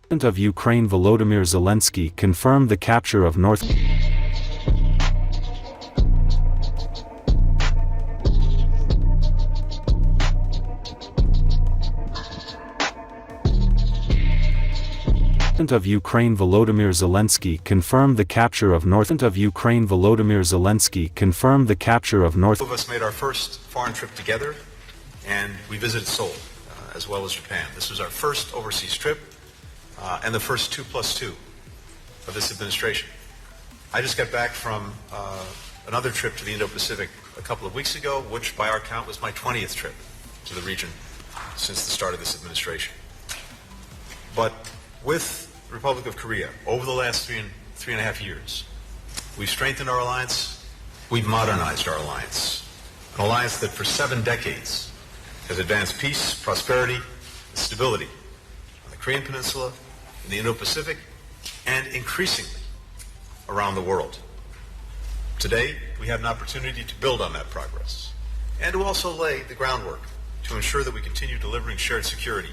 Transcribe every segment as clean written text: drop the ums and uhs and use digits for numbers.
President of Ukraine Volodymyr Zelensky confirmed the capture of North President of Ukraine Volodymyr Zelensky confirmed the capture of North of Ukraine Volodymyr Zelensky confirmed the capture of North. Two of us made our first foreign trip together, and we visited Seoul, as well as Japan. This was our first overseas trip, and the first 2+2 of this administration. I just got back from another trip to the Indo-Pacific a couple of weeks ago, which by our count was my 20th trip to the region since the start of this administration. But with the Republic of Korea, over the last three and a half years, we've strengthened our alliance, we've modernized our alliance, an alliance that for 7 decades has advanced peace, prosperity, and stability on the Korean Peninsula, in the Indo-Pacific, and increasingly around the world. Today, we have an opportunity to build on that progress and to also lay the groundwork to ensure that we continue delivering shared security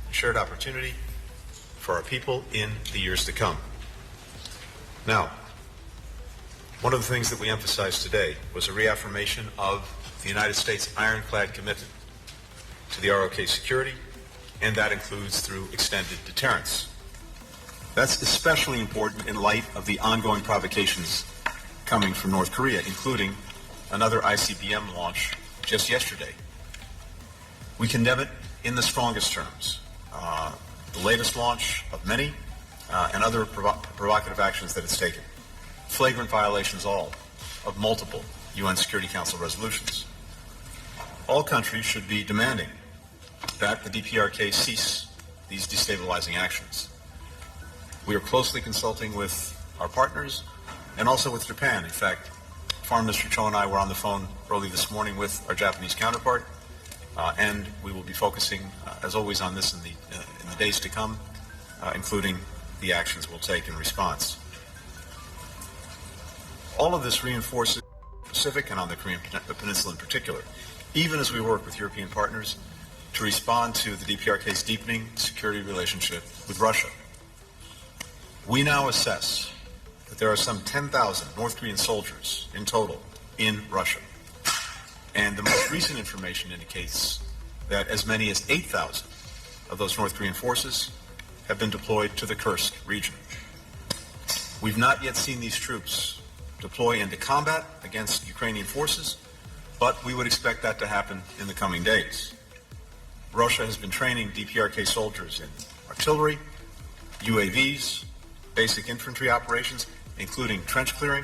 and shared opportunity for our people in the years to come. Now, one of the things that we emphasized today was a reaffirmation of the United States' ironclad commitment to the ROK security, and that includes through extended deterrence. That's especially important in light of the ongoing provocations coming from North Korea, including another ICBM launch just yesterday. We condemn it in the strongest terms. The latest launch of many and other provocative actions that it's taken. Flagrant violations all of multiple UN Security Council resolutions. All countries should be demanding that the DPRK cease these destabilizing actions. We are closely consulting with our partners and also with Japan. In fact, Foreign Minister Cho and I were on the phone early this morning with our Japanese counterpart, and we will be focusing, as always, on this in the days to come, including the actions we'll take in response. All of this reinforces the Pacific and on the Korean Peninsula in particular, even as we work with European partners to respond to the DPRK's deepening security relationship with Russia. We now assess that there are some 10,000 North Korean soldiers in total in Russia. And the most recent information indicates that as many as 8,000 of those North Korean forces have been deployed to the Kursk region. We've not yet seen these troops deploy into combat against Ukrainian forces, but we would expect that to happen in the coming days. Russia has been training DPRK soldiers in artillery, UAVs, basic infantry operations, including trench clearing,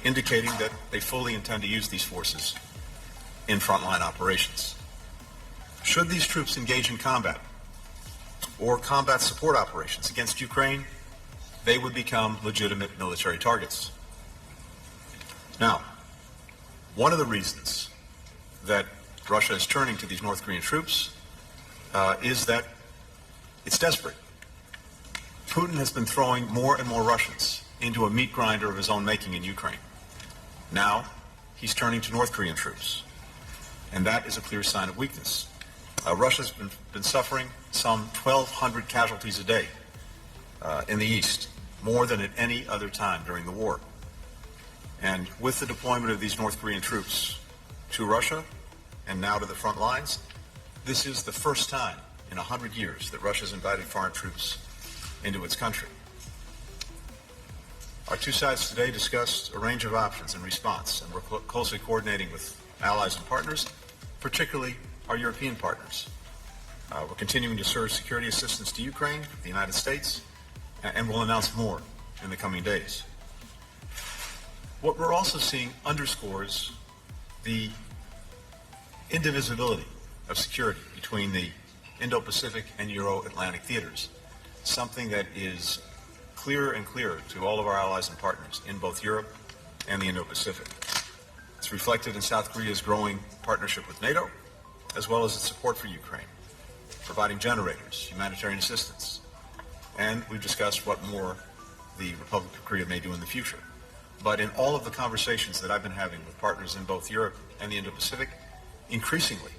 indicating that they fully intend to use these forces in frontline operations. Should these troops engage in combat or combat support operations against Ukraine, they would become legitimate military targets. Now, one of the reasons that Russia is turning to these North Korean troops is that it's desperate. Putin has been throwing more and more Russians into a meat grinder of his own making in Ukraine. Now, he's turning to North Korean troops, and that is a clear sign of weakness. Russia's been suffering some 1,200 casualties a day in the east, more than at any other time during the war. And with the deployment of these North Korean troops to Russia and now to the front lines, this is the first time in 100 years that Russia's invited foreign troops into its country. Our two sides today discussed a range of options in response, and we're closely coordinating with allies and partners, particularly our European partners. We're continuing to serve security assistance to Ukraine, the United States, and we'll announce more in the coming days. What we're also seeing underscores the indivisibility of security between the Indo-Pacific and Euro-Atlantic theaters, something that is clearer and clearer to all of our allies and partners in both Europe and the Indo-Pacific. It's reflected in South Korea's growing partnership with NATO, as well as its support for Ukraine, providing generators, humanitarian assistance, and we've discussed what more the Republic of Korea may do in the future. But in all of the conversations that I've been having with partners in both Europe and the Indo-Pacific, increasingly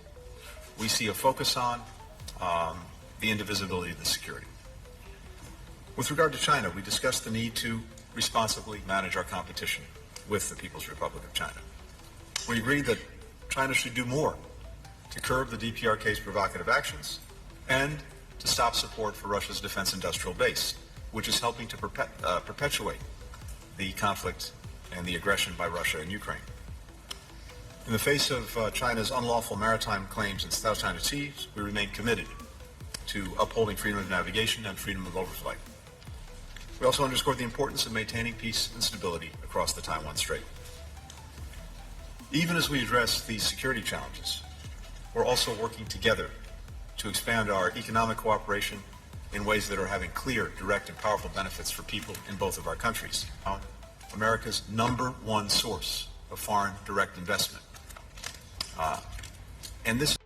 we see a focus on the indivisibility of the security. With regard to China, we discussed the need to responsibly manage our competition with the People's Republic of China. We agreed that China should do more to curb the DPRK's provocative actions and to stop support for Russia's defense industrial base, which is helping to perpetuate the conflict and the aggression by Russia in Ukraine. In the face of China's unlawful maritime claims in South China Seas, we remain committed to upholding freedom of navigation and freedom of overflight. We also underscored the importance of maintaining peace and stability across the Taiwan Strait. Even as we address these security challenges, we're also working together to expand our economic cooperation in ways that are having clear, direct, and powerful benefits for people in both of our countries. America's #1 source of foreign direct investment. And this